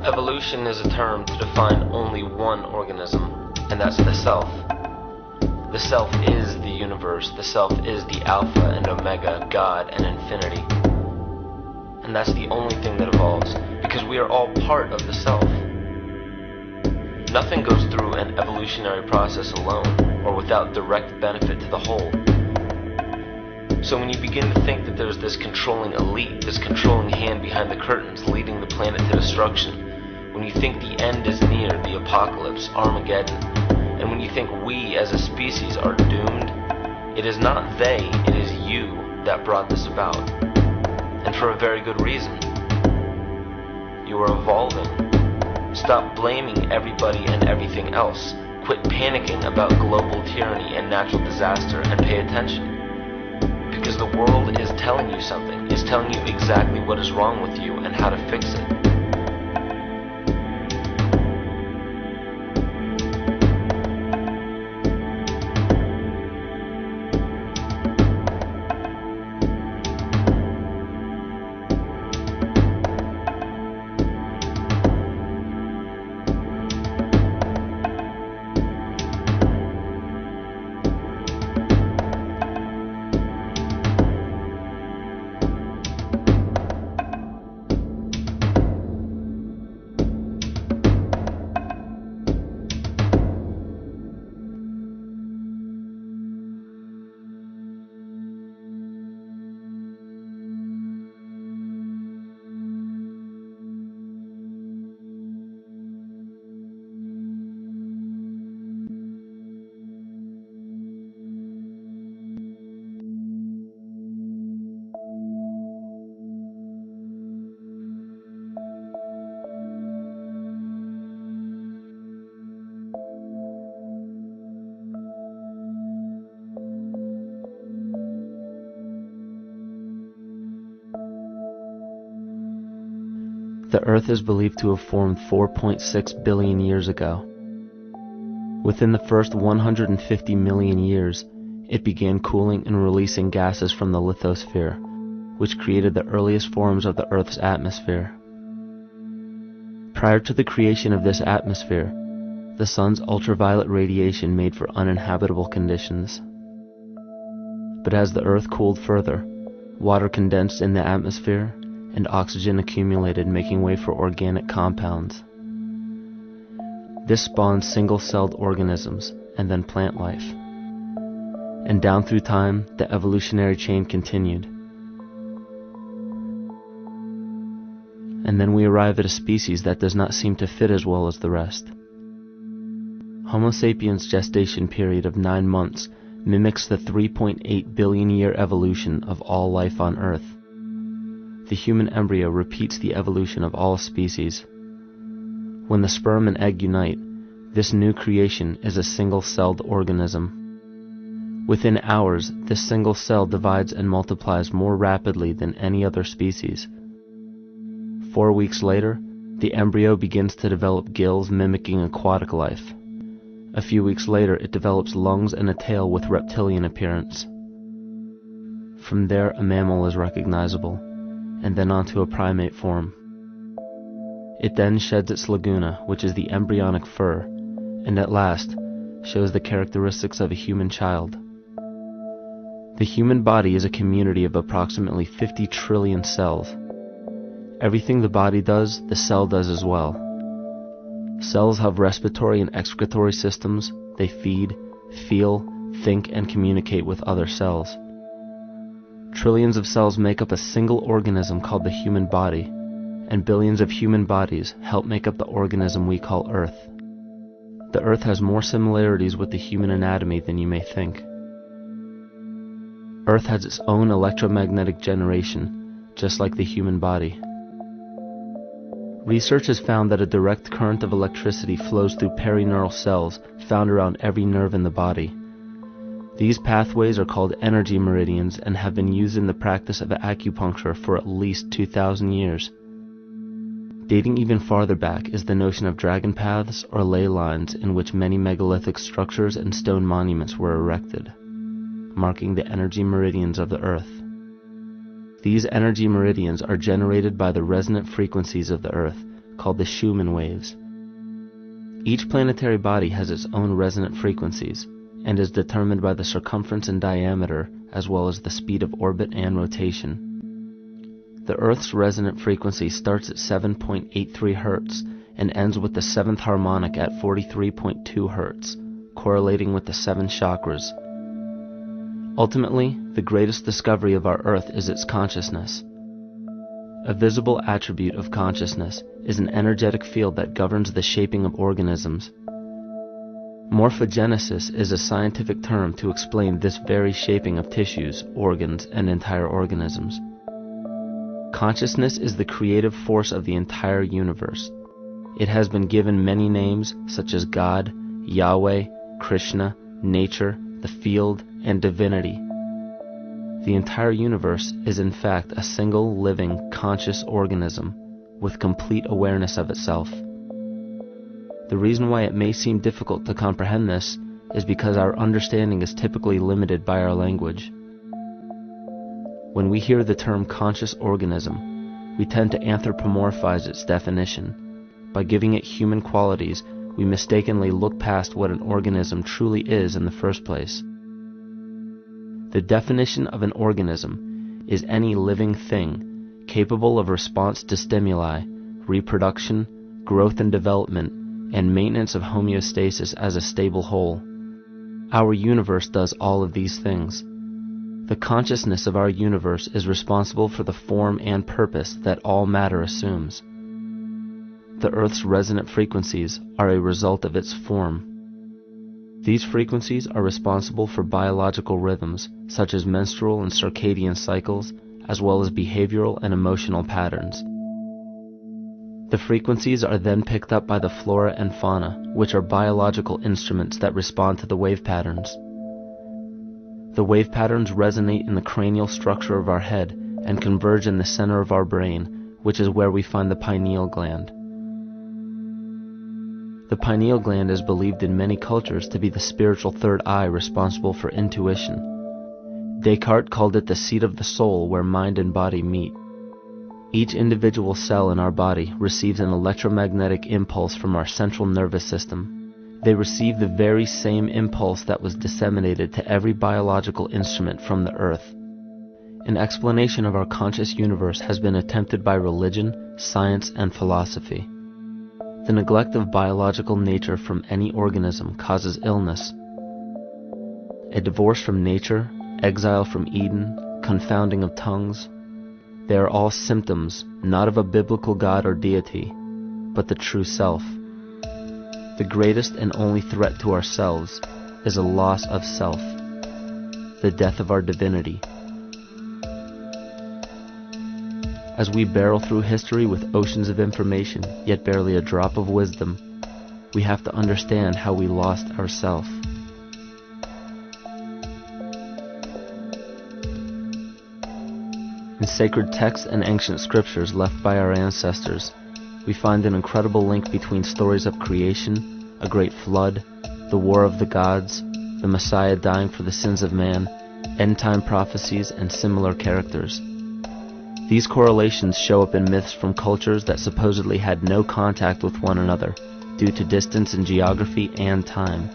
Evolution is a term to define only one organism, and that's the self. The self is the universe, the self is the Alpha and Omega, God and infinity. And that's the only thing that evolves, because we are all part of the self. Nothing goes through an evolutionary process alone, or without direct benefit to the whole. So when you begin to think that there's this controlling elite, this controlling hand behind the curtains leading the planet to destruction, when you think the end is near, the apocalypse, Armageddon, and when you think we as a species are doomed, it is not they, it is you that brought this about. And for a very good reason. You are evolving. Stop blaming everybody and everything else. Quit panicking about global tyranny and natural disaster and pay attention. Because the world is telling you something, is telling you exactly what is wrong with you and how to fix it. The Earth is believed to have formed 4.6 billion years ago. Within the first 150 million years, it began cooling and releasing gases from the lithosphere, which created the earliest forms of the Earth's atmosphere. Prior to the creation of this atmosphere, the sun's ultraviolet radiation made for uninhabitable conditions. But as the Earth cooled further, water condensed in the atmosphere, and oxygen accumulated, making way for organic compounds. This spawned single-celled organisms, and then plant life. And down through time, the evolutionary chain continued. And then we arrive at a species that does not seem to fit as well as the rest. Homo sapiens' gestation period of 9 months mimics the 3.8 billion year evolution of all life on Earth. The human embryo repeats the evolution of all species. When the sperm and egg unite, this new creation is a single-celled organism. Within hours, this single cell divides and multiplies more rapidly than any other species. 4 weeks later, the embryo begins to develop gills mimicking aquatic life. A few weeks later, it develops lungs and a tail with reptilian appearance. From there, a mammal is recognizable, and then onto a primate form. It then sheds its laguna, which is the embryonic fur, and at last shows the characteristics of a human child. The human body is a community of approximately 50 trillion cells. Everything the body does, the cell does as well. Cells have respiratory and excretory systems. They feed, feel, think, and communicate with other cells. Trillions of cells make up a single organism called the human body, and billions of human bodies help make up the organism we call Earth. The Earth has more similarities with the human anatomy than you may think. Earth has its own electromagnetic generation, just like the human body. Research has found that a direct current of electricity flows through perineural cells found around every nerve in the body. These pathways are called energy meridians and have been used in the practice of acupuncture for at least 2,000 years. Dating even farther back is the notion of dragon paths or ley lines in which many megalithic structures and stone monuments were erected, marking the energy meridians of the Earth. These energy meridians are generated by the resonant frequencies of the Earth, called the Schumann waves. Each planetary body has its own resonant frequencies and is determined by the circumference and diameter as well as the speed of orbit and rotation. The Earth's resonant frequency starts at 7.83 Hz and ends with the 7th harmonic at 43.2 Hz, correlating with the 7 chakras. Ultimately, the greatest discovery of our Earth is its consciousness. A visible attribute of consciousness is an energetic field that governs the shaping of organisms. Morphogenesis is a scientific term to explain this very shaping of tissues, organs, and entire organisms. Consciousness is the creative force of the entire universe. It has been given many names such as God, Yahweh, Krishna, nature, the field, and divinity. The entire universe is in fact a single living, conscious organism with complete awareness of itself. The reason why it may seem difficult to comprehend this is because our understanding is typically limited by our language. When we hear the term conscious organism, we tend to anthropomorphize its definition. By giving it human qualities, we mistakenly look past what an organism truly is in the first place. The definition of an organism is any living thing capable of response to stimuli, reproduction, growth and development, and maintenance of homeostasis as a stable whole. Our universe does all of these things. The consciousness of our universe is responsible for the form and purpose that all matter assumes. The Earth's resonant frequencies are a result of its form. These frequencies are responsible for biological rhythms, such as menstrual and circadian cycles, as well as behavioral and emotional patterns. The frequencies are then picked up by the flora and fauna, which are biological instruments that respond to the wave patterns. The wave patterns resonate in the cranial structure of our head and converge in the center of our brain, which is where we find the pineal gland. The pineal gland is believed in many cultures to be the spiritual third eye responsible for intuition. Descartes called it the seat of the soul where mind and body meet. Each individual cell in our body receives an electromagnetic impulse from our central nervous system. They receive the very same impulse that was disseminated to every biological instrument from the earth. An explanation of our conscious universe has been attempted by religion, science, and philosophy. The neglect of biological nature from any organism causes illness. A divorce from nature, exile from Eden, confounding of tongues, they are all symptoms not of a biblical God or deity, but the true self. The greatest and only threat to ourselves is a loss of self, the death of our divinity. As we barrel through history with oceans of information, yet barely a drop of wisdom, we have to understand how we lost ourself. In sacred texts and ancient scriptures left by our ancestors, we find an incredible link between stories of creation, a great flood, the war of the gods, the Messiah dying for the sins of man, end-time prophecies, and similar characters. These correlations show up in myths from cultures that supposedly had no contact with one another due to distance in geography and time.